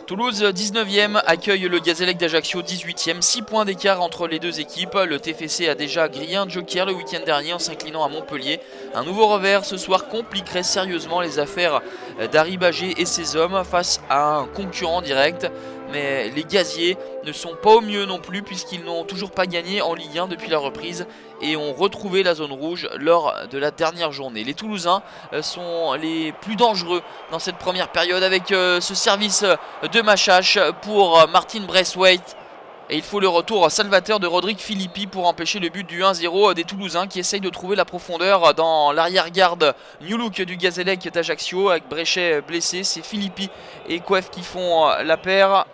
Toulouse 19e accueille le Gazélec d'Ajaccio 18e, 6 points d'écart entre les deux équipes. Le TFC a déjà grillé un joker le week-end dernier en s'inclinant à Montpellier. Un nouveau revers ce soir compliquerait sérieusement les affaires d'Harry Bagé et ses hommes face à un concurrent direct. Mais les Gaziers ne sont pas au mieux non plus puisqu'ils n'ont toujours pas gagné en Ligue 1 depuis la reprise et ont retrouvé la zone rouge lors de la dernière journée. Les Toulousains sont les plus dangereux dans cette première période avec ce service de Machache pour Martin Braithwaite. Et il faut le retour salvateur de Rodrigue Philippi pour empêcher le but du 1-0 des Toulousains qui essayent de trouver la profondeur dans l'arrière-garde New Look du Gazélec d'Ajaccio avec Bréchet blessé. C'est Philippi et Coef qui font la paire.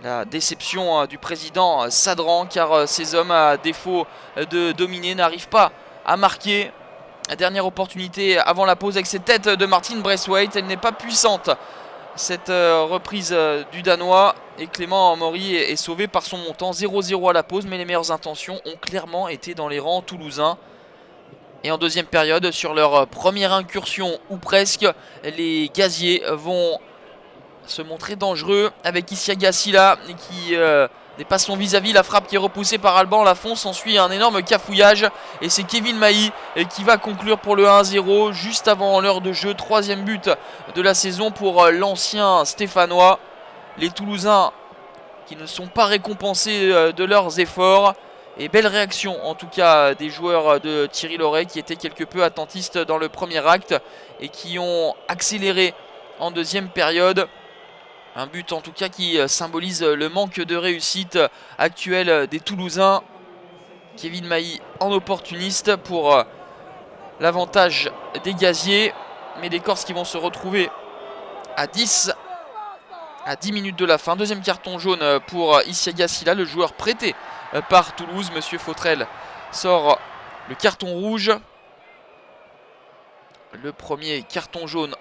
La déception du président Sadran car ces hommes, à défaut de dominer, n'arrivent pas à marquer. La dernière opportunité avant la pause avec cette tête de Martin Braithwaite, elle n'est pas puissante. Cette reprise du Danois et Clément Maury est sauvé par son montant. 0-0 à la pause, mais les meilleures intentions ont clairement été dans les rangs toulousains. Et en deuxième période, sur leur première incursion ou presque, les Gaziers vont se montrer dangereux avec Isiaga Silla qui dépasse son vis-à-vis. La frappe qui est repoussée par Alban Lafont. S'ensuit un énorme cafouillage et c'est Kevin Mailly qui va conclure pour le 1-0 juste avant l'heure de jeu. Troisième but de la saison pour l'ancien Stéphanois. Les Toulousains qui ne sont pas récompensés de leurs efforts. Et belle réaction en tout cas des joueurs de Thierry Laurey qui étaient quelque peu attentistes dans le premier acte et qui ont accéléré en deuxième période. Un but en tout cas qui symbolise le manque de réussite actuel des Toulousains. Kevin Mailly en opportuniste pour l'avantage des Gaziers. Mais des Corses qui vont se retrouver à 10 minutes de la fin. Deuxième carton jaune pour Isiaga Silla, le joueur prêté par Toulouse. Monsieur Fautrel sort le carton rouge. Le premier carton jaune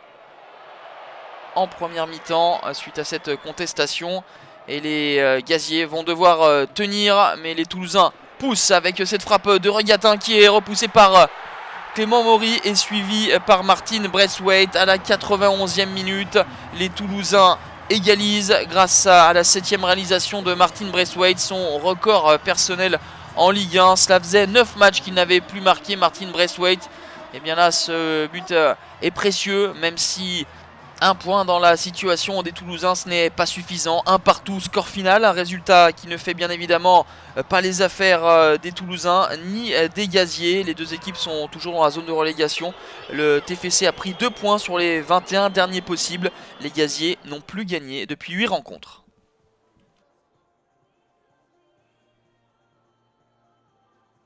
en première mi-temps suite à cette contestation et les Gaziers vont devoir tenir, mais les Toulousains poussent avec cette frappe de Regatin qui est repoussée par Clément Maury et suivi par Martin Braithwaite à la 91e minute. Les Toulousains égalisent grâce à la 7e réalisation de Martin Braithwaite, son record personnel en Ligue 1. Cela faisait 9 matchs qu'il n'avait plus marqué, Martin Braithwaite. Et bien là, ce but est précieux, même si un point dans la situation des Toulousains, ce n'est pas suffisant. Un partout, score final, un résultat qui ne fait bien évidemment pas les affaires des Toulousains ni des Gaziers. Les deux équipes sont toujours dans la zone de relégation. Le TFC a pris 2 points sur les 21 derniers possibles. Les Gaziers n'ont plus gagné depuis 8 rencontres.